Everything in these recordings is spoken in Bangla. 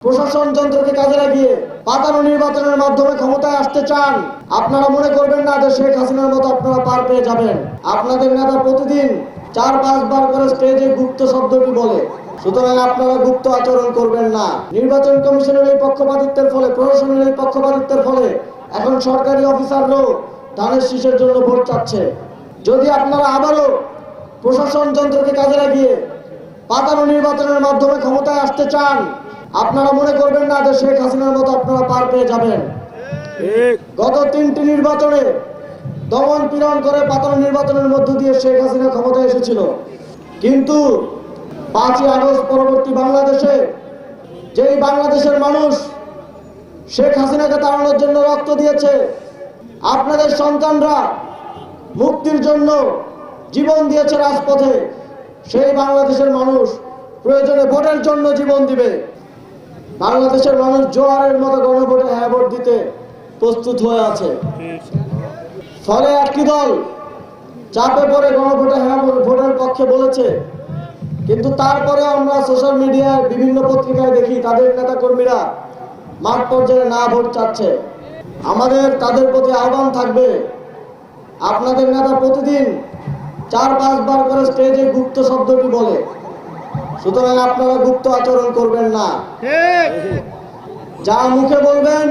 প্রশাসন যন্ত্রকে কাজে লাগিয়ে পাতানো নির্বাচনের মাধ্যমে ক্ষমতায় আসতে চান, আপনারা মনে করবেন না যে শেখ হাসিনার মতো আপনারা পার পেয়ে যাবেন। আপনাদের নেতা প্রতিদিন 4-5 বার করে স্টেজে গুপ্ত শব্দটি বলে, সুতরাং আপনারা গুপ্ত আচরণ করবেন না। নির্বাচন কমিশনের এই পক্ষপাতিত্বের ফলে, প্রশাসনের এই পক্ষপাতিত্বের ফলে এখন সরকারি অফিসাররাও ধানের শীষের জন্য ভোট চাচ্ছে। যদি আপনারা আবারও প্রশাসন যন্ত্রকে কাজে লাগিয়ে পাতানো নির্বাচনের মাধ্যমে ক্ষমতায় আসতে চান, আপনারা মনে করবেন না যে শেখ হাসিনার মতো আপনারা পার পেয়ে যাবেন। গত 3টি নির্বাচনে দমন পীড়ন করে পাতানো নির্বাচনের মধ্য দিয়ে শেখ হাসিনা ক্ষমতায় এসেছিল, কিন্তু 5ই আগস্ট পরবর্তী বাংলাদেশে যেই বাংলাদেশের মানুষ শেখ হাসিনাকে তাড়ানোর জন্য রক্ত দিয়েছে, আপনাদের সন্তানরা মুক্তির জন্য জীবন দিয়েছে রাজপথে, সেই বাংলাদেশের মানুষ প্রয়োজনে ভোটের জন্য জীবন দিবে। বাংলাদেশের মানুষ জোয়ারের মতো গণভোটে হ্যাঁ ভোট দিতে প্রস্তুত হয়ে আছে। ফলে একটি দল চাপে পড়ে গণভোটে হ্যাঁ ভোটের পক্ষে বলেছে, কিন্তু তারপরে আমরা সোশ্যাল মিডিয়ায় বিভিন্ন পত্রিকায় দেখি তাদের নেতাকর্মীরা মাঠ পর্যায়ে না ভোট চাচ্ছে। আমাদের তাদের প্রতি আহ্বান থাকবে, আপনাদের নেতা প্রতিদিন 4-5 বার করে স্টেজে গুপ্ত শব্দটি বলে, সুতরাং আপনারা গুপ্ত আচরণ করবেন না। যা মুখে বলবেন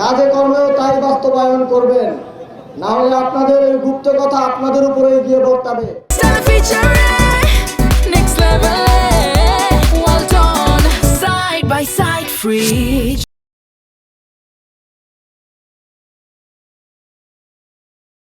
কাজে কর্মেও তাই বাস্তবায়ন করবেন, না হলে আপনাদের এই গুপ্ত কথা আপনাদের উপরেই গিয়ে বর্তাবে। Next level, well done, side by side, free.